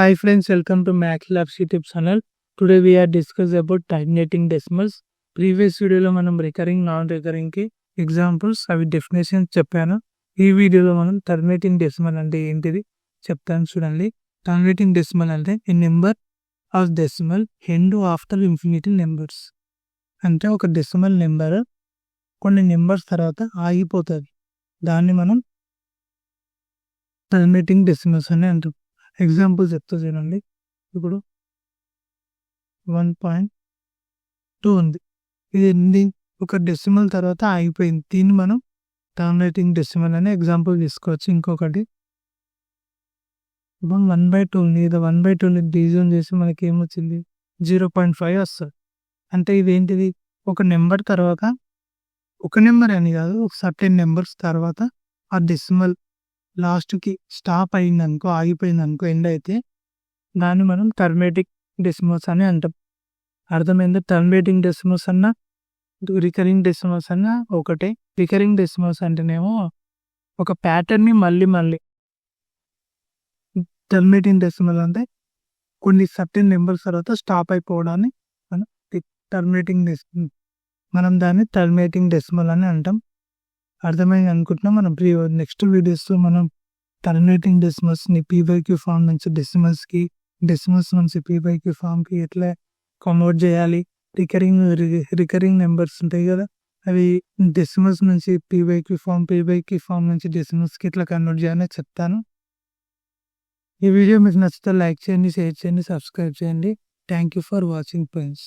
Hi friends, welcome to MathLab Tips channel. Today we are discuss about terminating decimals. Previous వీడియోలో మనం recurring non recurring కి examples అవి definition చెప్పాను. ఈ వీడియోలో మనం టర్మినేటింగ్ డెసిమల్ అంటే ఏంటిది చెప్తాను చూడండి. టర్మినేటింగ్ డెసిమల్ అంటే a number of decimal end after infinity numbers. అంటే ఒక డెసిమల్ నెంబర్ కొన్ని నెంబర్స్ తర్వాత ఆగిపోతుంది. దాన్ని మనం టర్మినేటింగ్ డెసిమల్స్ అని అంటాం. ఎగ్జాంపుల్ చెప్తా చూడండి. ఇప్పుడు 1.2 ఉంది. ఇది ఒక డెసిమల్ తర్వాత ఆగిపోయింది. దీన్ని మనం టర్మినేటింగ్ డెసిమల్ అనే ఎగ్జాంపుల్ తీసుకోవచ్చు. ఇంకొకటి ఇప్పుడు 1/2 ఉంది. ఇది 1/2ని డివిజన్ చేసి మనకి ఏమొచ్చింది 0.5 వస్తుంది. అంటే ఇదేంటిది ఒక నెంబర్ తర్వాత ఒక నెంబర్ అని కాదు, ఒక సర్టెన్ నెంబర్స్ తర్వాత ఆ డెసిమల్ లాస్ట్కి స్టాప్ అయిందనుకో, ఆగిపోయిందనుకో, ఎండ్ అయితే దాన్ని మనం టర్మినేటింగ్ డెసిమల్స్ అని అంటాం. అర్థమైంది? టర్మినేటింగ్ డెసిమల్స్ అన్న రికరింగ్ డెసిమల్స్ అన్న ఒకటే. రికరింగ్ డెసిమల్స్ అంటేనేమో ఒక ప్యాటర్న్ని మళ్ళీ టర్మినేటింగ్ డెసిమల్ అంటే కొన్ని సర్టెన్ నెంబర్స్ తర్వాత స్టాప్ అయిపోవడాన్ని మనం టర్మినేటింగ్ డెసిమల్ మనం దాన్ని టర్మినేటింగ్ డెసిమల్ అని అంటాం. అర్థమైంది అనుకుంటున్నాం. మనం నెక్స్ట్ వీడియోస్లో మనం టర్మినేటింగ్ డెసిమల్స్ని పీ/క్యూ ఫామ్ నుంచి డెసిమల్స్ నుంచి పీ/క్యూ ఫామ్కి ఎట్లా కన్వర్ట్ చేయాలి, రికరింగ్ నెంబర్స్ ఉంటాయి కదా, అవి డెసిమల్స్ నుంచి పీ/క్యూ ఫామ్ నుంచి డెసిమల్స్కి ఎట్లా కన్వర్ట్ చేయాలని చెప్తాను. ఈ వీడియో మీకు నచ్చితే లైక్ చేయండి, షేర్ చేయండి, సబ్స్క్రైబ్ చేయండి. Thank you for watching friends.